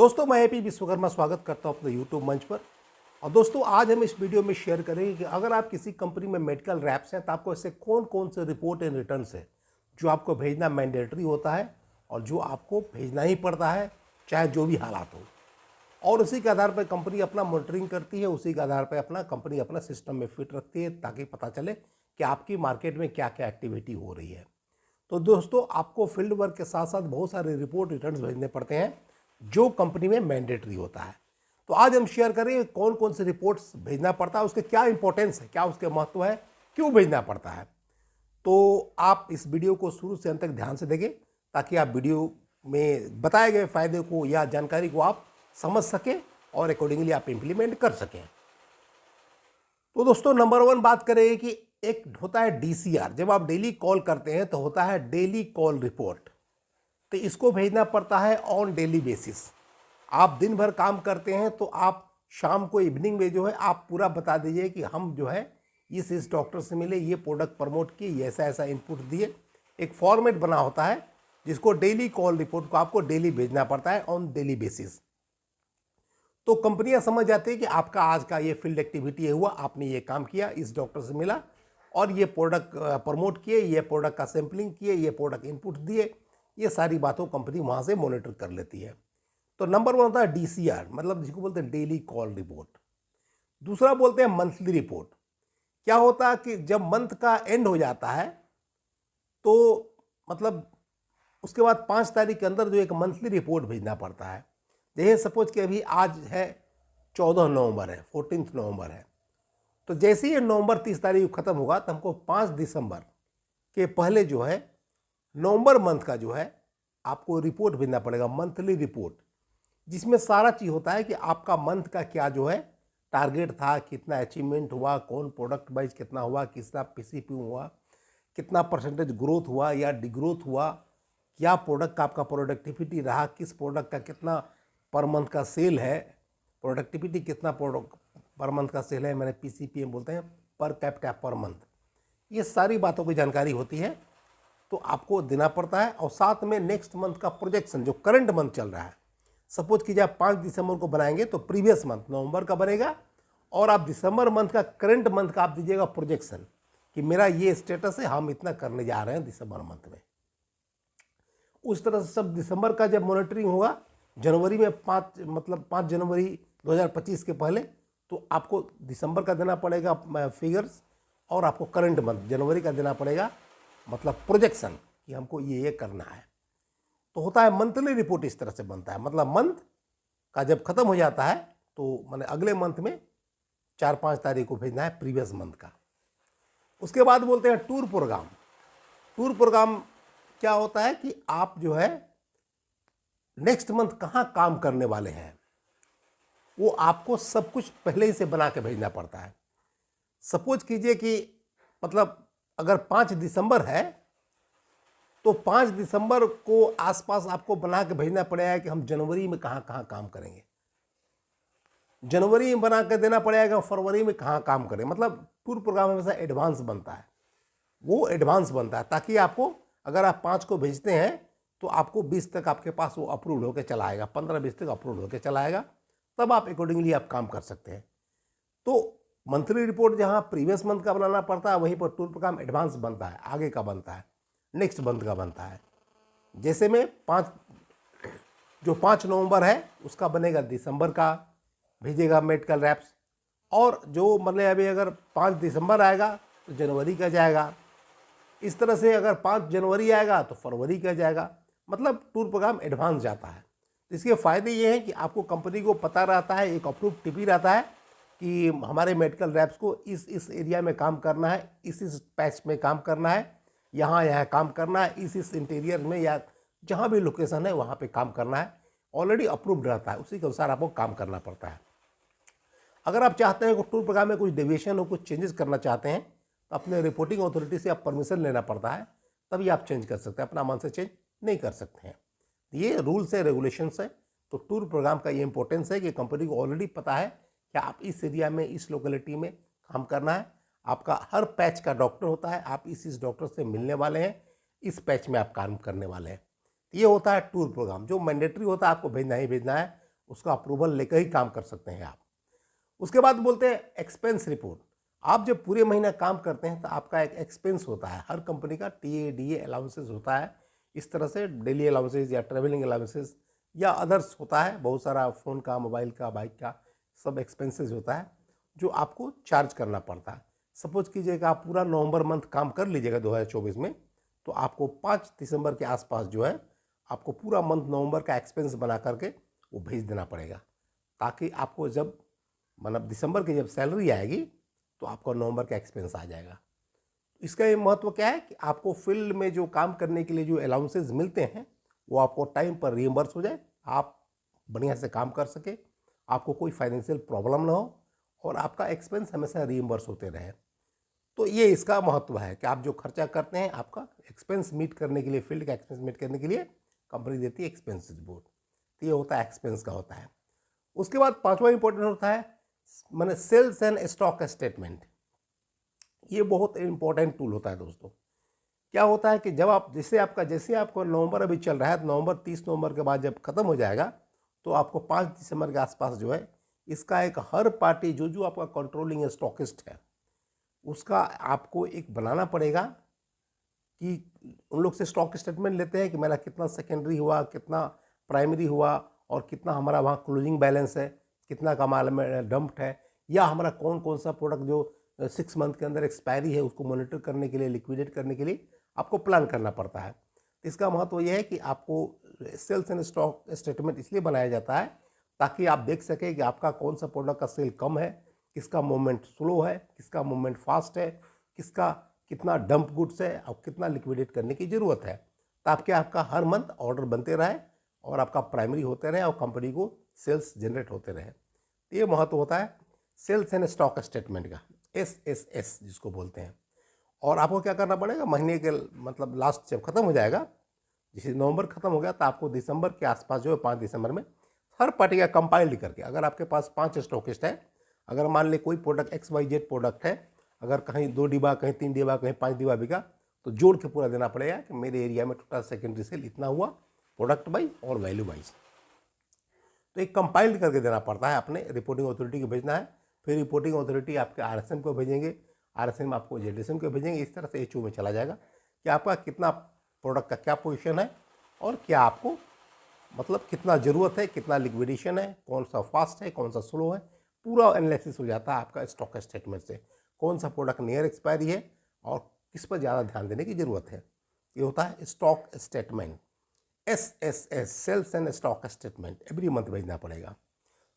दोस्तों, मैं एपी विश्वकर्मा स्वागत करता हूं अपने यूट्यूब मंच पर। और दोस्तों, आज हम इस वीडियो में शेयर करेंगे कि अगर आप किसी कंपनी में मेडिकल रैप्स हैं तो आपको ऐसे कौन कौन से रिपोर्ट एंड रिटर्न्स है जो आपको भेजना मैंडेटरी होता है और जो आपको भेजना ही पड़ता है, चाहे जो भी हालात हो। और उसी के आधार पर कंपनी अपना मॉनिटरिंग करती है, उसी के आधार पर कंपनी अपना सिस्टम में फिट रखती है ताकि पता चले कि आपकी मार्केट में क्या क्या एक्टिविटी हो रही है। तो दोस्तों, आपको फील्ड वर्क के साथ साथ बहुत सारे रिपोर्ट रिटर्न्स भेजने पड़ते हैं जो कंपनी में मैंडेटरी होता है। तो आज हम शेयर करेंगे कौन कौन से रिपोर्ट्स भेजना पड़ता है, उसके क्या इंपॉर्टेंस है, क्या उसके महत्व है, क्यों भेजना पड़ता है। तो आप इस वीडियो को शुरू से अंत तक ध्यान से देखें ताकि आप वीडियो में बताए गए फायदे को या जानकारी को आप समझ सकें और अकॉर्डिंगली आप इम्प्लीमेंट कर सकें। तो दोस्तों, नंबर 1 बात करें कि एक होता है डीसीआर। जब आप डेली कॉल करते हैं तो होता है डेली कॉल रिपोर्ट। तो इसको भेजना पड़ता है ऑन डेली बेसिस। आप दिन भर काम करते हैं तो आप शाम को इवनिंग में जो है आप पूरा बता दीजिए कि हम जो है इस डॉक्टर से मिले, ये प्रोडक्ट प्रमोट किए, ऐसा ऐसा इनपुट दिए। एक फॉर्मेट बना होता है जिसको डेली कॉल रिपोर्ट को आपको डेली भेजना पड़ता है ऑन डेली बेसिस। तो कंपनियां समझ जाती है कि आपका आज का ये फील्ड एक्टिविटी हुआ, आपने ये काम किया, इस डॉक्टर से मिला और ये प्रोडक्ट प्रमोट किए, ये प्रोडक्ट का सैम्पलिंग किए, ये प्रोडक्ट इनपुट दिए। ये सारी बातों कंपनी वहाँ से मॉनिटर कर लेती है। तो नंबर 1 होता है डीसीआर, मतलब जिसको बोलते हैं डेली कॉल रिपोर्ट। दूसरा बोलते हैं मंथली रिपोर्ट। क्या होता है कि जब मंथ का एंड हो जाता है तो मतलब उसके बाद 5 तारीख के अंदर जो एक मंथली रिपोर्ट भेजना पड़ता है। जैसे सपोज कि अभी आज है 14 नवंबर है, 14 नवंबर है। तो जैसे ही नवंबर 30 तारीख को ख़त्म होगा तो हमको 5 दिसंबर के पहले जो है नवंबर मंथ का जो है आपको रिपोर्ट भेजना पड़ेगा, मंथली रिपोर्ट, जिसमें सारा चीज़ होता है कि आपका मंथ का क्या जो है टारगेट था, कितना अचीवमेंट हुआ, कौन प्रोडक्ट वाइज कितना हुआ, कितना पीसीपी हुआ, कितना परसेंटेज ग्रोथ हुआ या डिग्रोथ हुआ, क्या प्रोडक्ट का आपका प्रोडक्टिविटी रहा, किस प्रोडक्ट का कितना पर मंथ का सेल है, प्रोडक्टिविटी कितना प्रोडक्ट पर मंथ का सेल है, मैंने पीसीपी बोलते हैं पर कैपिटा पर मंथ। ये सारी बातों की जानकारी होती है तो आपको देना पड़ता है। और साथ में नेक्स्ट मंथ का प्रोजेक्शन जो करंट मंथ चल रहा है, सपोज कीजिए आप 5 दिसंबर को बनाएंगे तो प्रीवियस मंथ नवंबर का बनेगा और आप दिसंबर मंथ का करंट मंथ का आप दीजिएगा प्रोजेक्शन कि मेरा ये स्टेटस है, हम इतना करने जा रहे हैं दिसंबर मंथ में। उस तरह से सब दिसंबर का जब मॉनिटरिंग होगा जनवरी में 5 जनवरी 2025 के पहले, तो आपको दिसंबर का देना पड़ेगा फिगर्स और आपको करंट मंथ जनवरी का देना पड़ेगा मतलब प्रोजेक्शन कि हमको ये करना है। तो होता है मंथली रिपोर्ट इस तरह से बनता है। मतलब मंथ का जब खत्म हो जाता है तो मैंने अगले मंथ में 4-5 तारीख को भेजना है प्रीवियस मंथ का। उसके बाद बोलते हैं टूर प्रोग्राम। टूर प्रोग्राम क्या होता है कि आप जो है नेक्स्ट मंथ कहाँ काम करने वाले हैं वो आपको सब कुछ पहले ही से बना के भेजना पड़ता है। सपोज कीजिए कि मतलब अगर 5 दिसंबर है तो 5 दिसंबर को आसपास आपको बना के भेजना पड़ेगा कि हम जनवरी में कहाँ कहाँ काम करेंगे, जनवरी में बना के देना पड़ेगा फरवरी में कहाँ काम करें। मतलब टूर प्रोग्राम हमेशा एडवांस बनता है, वो एडवांस बनता है ताकि आपको अगर आप 5 को भेजते हैं तो आपको 20 तक आपके पास वो अप्रूव होकर चला आएगा, 15-20 तक अप्रूव होकर चला आएगा, तब आप अकॉर्डिंगली आप काम कर सकते हैं। तो मंथली रिपोर्ट जहाँ प्रीवियस मंथ का बनाना पड़ता है वहीं पर टूर प्रोग्राम एडवांस बनता है, आगे का बनता है, नेक्स्ट मंथ का बनता है। जैसे में 5 नवंबर है उसका बनेगा दिसंबर का, भेजेगा मेडिकल रैप्स। और जो मतलब अभी अगर 5 दिसंबर आएगा तो जनवरी का जाएगा। इस तरह से अगर 5 जनवरी आएगा तो फरवरी का जाएगा। मतलब टूर प्रोग्राम एडवांस जाता है। तो इसके फ़ायदे ये हैं कि आपको कंपनी को पता रहता है, एक अप्रूव टिपी रहता है कि हमारे मेडिकल रैप्स को इस एरिया में काम करना है, इस पैच में काम करना है, यहाँ काम करना है, इस इंटीरियर में या जहाँ भी लोकेशन है वहाँ पे काम करना है। ऑलरेडी अप्रूव्ड रहता है, उसी के अनुसार आपको काम करना पड़ता है। अगर आप चाहते हैं कि टूर प्रोग्राम में कुछ डेविएशन हो, कुछ चेंजेस करना चाहते हैं तो अपने रिपोर्टिंग अथॉरिटी से आप परमिशन लेना पड़ता है, तभी आप चेंज कर सकते हैं, अपना मन से चेंज नहीं कर सकते हैं। ये रूल्स है, रेगुलेशंस है। तो टूर प्रोग्राम का ये इंपॉर्टेंस है कि कंपनी को ऑलरेडी पता है कि आप इस एरिया में, इस लोकेलिटी में काम करना है। आपका हर पैच का डॉक्टर होता है, आप इस डॉक्टर से मिलने वाले हैं, इस पैच में आप काम करने वाले हैं। ये होता है टूर प्रोग्राम जो मैंडेटरी होता है, आपको भेजना ही भेजना है। उसका अप्रूवल लेकर ही काम कर सकते हैं आप। उसके बाद बोलते हैं एक्सपेंस रिपोर्ट। आप जब पूरे महीना काम करते हैं तो आपका एक एक्सपेंस होता है, हर कंपनी का टीए डीए अलाउंसेस होता है। इस तरह से डेली अलाउंसेस या ट्रेवलिंग अलाउंसेस या अदर्स होता है, बहुत सारा फ़ोन का, मोबाइल का, बाइक का, सब एक्सपेंसेस होता है जो आपको चार्ज करना पड़ता है। सपोज कीजिएगा आप पूरा नवंबर मंथ काम कर लीजिएगा 2024 में, तो आपको 5 दिसंबर के आसपास जो है आपको पूरा मंथ नवंबर का एक्सपेंस बना करके वो भेज देना पड़ेगा, ताकि आपको जब मतलब दिसंबर की जब सैलरी आएगी तो आपका नवंबर का एक्सपेंस आ जाएगा। इसका ये महत्व क्या है कि आपको फील्ड में जो काम करने के लिए जो अलाउंसेस मिलते हैं वो आपको टाइम पर रिइम्बर्स हो जाए, आप बढ़िया से काम कर सके, आपको कोई फाइनेंशियल प्रॉब्लम ना हो और आपका एक्सपेंस हमेशा रिइम्बर्स होते रहे। तो ये इसका महत्व है कि आप जो खर्चा करते हैं आपका एक्सपेंस मीट करने के लिए, फील्ड का एक्सपेंस मीट करने के लिए कंपनी देती है एक्सपेंस रिपोर्ट। तो ये होता है एक्सपेंस का होता है। उसके बाद पांचवा इंपॉर्टेंट होता है मैंने सेल्स एंड स्टॉक स्टेटमेंट। ये बहुत इंपॉर्टेंट टूल होता है दोस्तों। क्या होता है कि जब आप जैसे आपको नवंबर अभी चल रहा है, नवंबर 30 नवंबर के बाद जब खत्म हो जाएगा तो आपको 5 दिसंबर के आसपास जो है इसका एक हर पार्टी जो आपका कंट्रोलिंग स्टॉकिस्ट है उसका आपको एक बनाना पड़ेगा कि उन लोग से स्टॉक स्टेटमेंट लेते हैं कि मेरा कितना सेकेंडरी हुआ, कितना प्राइमरी हुआ और कितना हमारा वहाँ क्लोजिंग बैलेंस है, कितना का माल में डंप्ड है, या हमारा कौन कौन सा प्रोडक्ट जो 6 मंथ के अंदर एक्सपायरी है उसको मॉनिटर करने के लिए, लिक्विडेट करने के लिए आपको प्लान करना पड़ता है। इसका महत्व यह है कि आपको सेल्स एंड स्टॉक स्टेटमेंट इसलिए बनाया जाता है ताकि आप देख सकें कि आपका कौन सा प्रोडक्ट का सेल कम है, किसका मूवमेंट स्लो है, किसका मूवमेंट फास्ट है, किसका कितना डंप गुड्स है और कितना लिक्विडेट करने की ज़रूरत है, ताकि आपका हर मंथ ऑर्डर बनते रहे और आपका प्राइमरी होते रहे और कंपनी को सेल्स जनरेट होते रहे। तो ये महत्व होता है सेल्स एंड स्टॉक स्टेटमेंट का, SSS जिसको बोलते हैं। और आपको क्या करना पड़ेगा, महीने के मतलब लास्ट जब खत्म हो जाएगा, जैसे नवंबर खत्म हो गया तो आपको दिसंबर के आसपास जो है 5 दिसंबर में हर पार्टी का कंपाइल्ड करके, अगर आपके पास 5 स्टॉकिस्ट है, अगर मान ले कोई प्रोडक्ट XYZ प्रोडक्ट है, अगर कहीं 2 डिब्बा, कहीं 3 डिब्बा, कहीं 5 डिब्बा बिका, तो जोड़ के पूरा देना पड़ेगा कि मेरे एरिया में टोटल सेकेंडरी सेल इतना हुआ, प्रोडक्ट वाइज और वैल्यू वाइज। तो एक कंपाइल्ड करके देना पड़ता है, अपने रिपोर्टिंग अथॉरिटी को भेजना है, फिर रिपोर्टिंग अथॉरिटी आपके RSM को भेजेंगे, RSM आपको JDSM को भेजेंगे, इस तरह से HO में चला जाएगा कि आपका कितना प्रोडक्ट का क्या पोजीशन है और क्या आपको मतलब कितना ज़रूरत है, कितना लिक्विडेशन है, कौन सा फास्ट है, कौन सा स्लो है, पूरा एनालिसिस हो जाता है आपका स्टॉक स्टेटमेंट से। कौन सा प्रोडक्ट नियर एक्सपायरी है और किस पर ज़्यादा ध्यान देने की ज़रूरत है, ये होता है stock statement. SSS sales and stock statement every month भेजना पड़ेगा।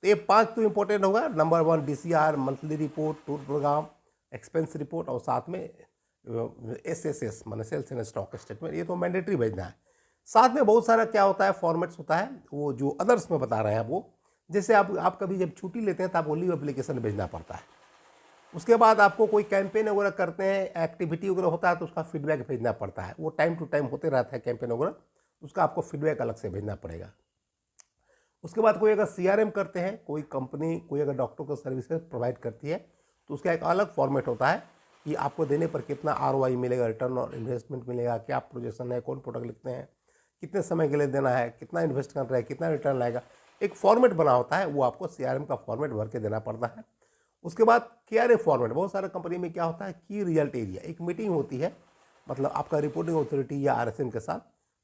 तो ये 5 तो इंपॉर्टेंट होगा। Number 1 DCR, monthly report, tour programme, expense report और साथ में SSS माने सेल्स एंड स्टॉक स्टेटमेंट, ये तो मैंडेटरी भेजना है। साथ में बहुत सारा क्या होता है फॉर्मेट्स होता है, वो जो अदर्स में बता रहे हैं वो, जैसे आप कभी जब छुट्टी लेते हैं तो आपको लीव एप्लीकेशन भेजना पड़ता है। उसके बाद आपको कोई कैंपेन वगैरह करते हैं, एक्टिविटी वगैरह होता है तो उसका फीडबैक भेजना पड़ता है। वो टाइम टू टाइम होते रहता है कैंपेन वगैरह, उसका आपको फीडबैक अलग से भेजना पड़ेगा। उसके बाद कोई अगर CRM करते हैं, कोई कंपनी कोई अगर डॉक्टर को सर्विसेज प्रोवाइड करती है तो उसका एक अलग फॉर्मेट होता है कि आपको देने पर कितना ROI मिलेगा, रिटर्न और इन्वेस्टमेंट मिलेगा, क्या प्रोजेक्शन है, कौन प्रोडक्ट लिखते हैं, कितने समय के लिए देना है, कितना इन्वेस्ट कर रहा है, कितना रिटर्न आएगा, एक फॉर्मेट बना होता है, वो आपको CRM का फॉर्मेट भर के देना पड़ता है। उसके बाद KRA फॉर्मेट, बहुत सारे कंपनी में क्या होता है की रिजल्ट एरिया, एक मीटिंग होती है मतलब आपका रिपोर्टिंग अथॉरिटी या RSM के साथ,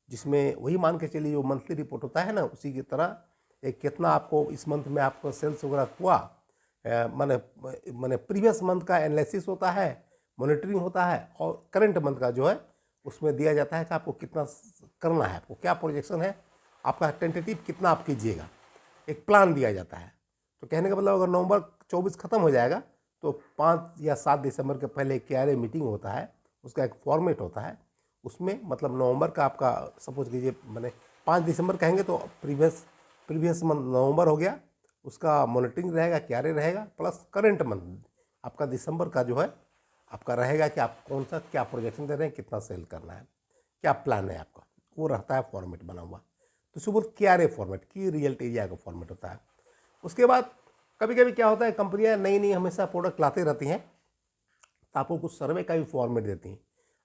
जिसमें वही मान के चलिए जो मंथली रिपोर्ट होता है ना, उसी की तरह एक कितना आपको इस मंथ में आपको सेल्स वगैरह हुआ, माने प्रीवियस मंथ का एनालिसिस होता है, मॉनिटरिंग होता है और करंट मंथ का जो है उसमें दिया जाता है कि आपको कितना करना है, आपको क्या प्रोजेक्शन है, आपका टेंटेटिव कितना आप कीजिएगा, एक प्लान दिया जाता है। तो कहने का मतलब अगर नवंबर 24 खत्म हो जाएगा तो 5 या 7 दिसंबर के पहले KRA मीटिंग होता है, उसका एक फॉर्मेट होता है, उसमें मतलब नवंबर का आपका सपोज कीजिए मैंने 5 दिसंबर कहेंगे तो प्रीवियस मंथ नवंबर हो गया, उसका मॉनिटरिंग रहेगा, KRA रहेगा, प्लस करंट मंथ आपका दिसंबर का जो है आपका रहेगा कि आप कौन सा क्या प्रोजेक्शन दे रहे हैं, कितना सेल करना है, क्या प्लान है आपका, वो रहता है फॉर्मेट बना हुआ। तो सुबह KRA फॉर्मेट की रिजल्ट एरिया का फॉर्मेट होता है। उसके बाद कभी कभी क्या होता है कंपनियां नई हमेशा प्रोडक्ट लाते रहती हैं तो आपको कुछ सर्वे का भी फॉर्मेट देती हैं।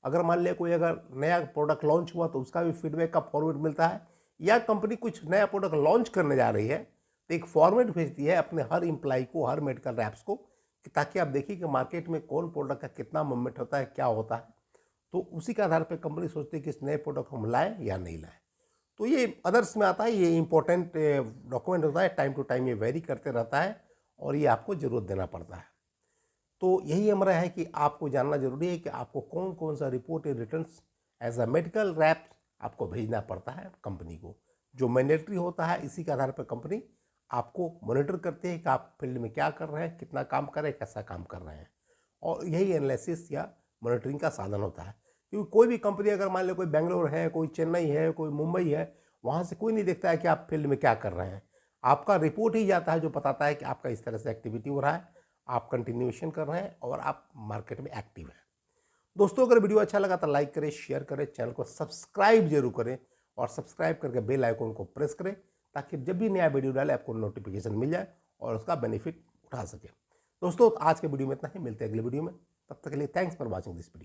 अगर मान लिया कोई अगर नया प्रोडक्ट लॉन्च हुआ तो उसका भी फीडबैक का फॉर्मेट मिलता है, या कंपनी कुछ नया प्रोडक्ट लॉन्च करने जा रही है एक फॉर्मेट भेजती है अपने हर एम्प्लॉय को, हर मेडिकल रैप्स को, कि ताकि आप देखिए कि मार्केट में कौन प्रोडक्ट का कितना मूवमेंट होता है, क्या होता है। तो उसी के आधार पर कंपनी सोचती है कि इस नए प्रोडक्ट हम लाएँ या नहीं लाएँ। तो ये अदर्स में आता है, ये इंपॉर्टेंट डॉक्यूमेंट होता है, टाइम टू टाइम ये वेरी करते रहता है और ये आपको ज़रूरत देना पड़ता है। तो यही हमारा है कि आपको जानना जरूरी है कि आपको कौन कौन सा रिपोर्ट या returns as a medical rep आपको भेजना पड़ता है कंपनी को, जो मैंडेटरी होता है। इसी के आधार पर कंपनी आपको मॉनिटर करती है कि आप फील्ड में क्या कर रहे हैं, कितना काम कर रहे हैं, कैसा काम कर रहे हैं, और यही एनालिसिस या मॉनिटरिंग का साधन होता है। क्योंकि कोई भी कंपनी, अगर मान लो कोई बेंगलोर है, कोई चेन्नई है, कोई मुंबई है, वहाँ से कोई नहीं देखता है कि आप फील्ड में क्या कर रहे हैं। आपका रिपोर्ट ही जाता है जो बताता है कि आपका इस तरह से एक्टिविटी हो रहा है, आप कंटिन्यूएशन कर रहे हैं और आप मार्केट में एक्टिव हैं। दोस्तों, अगर वीडियो अच्छा लगा तो लाइक करें, शेयर करें, चैनल को सब्सक्राइब जरूर करें और सब्सक्राइब करके बेल आइकन को प्रेस करें ताकि जब भी नया वीडियो डाले आपको नोटिफिकेशन मिल जाए और उसका बेनिफिट उठा सके। दोस्तों, आज के वीडियो में इतना ही, मिलते हैं अगले वीडियो में। तब तक के लिए thanks for watching this video.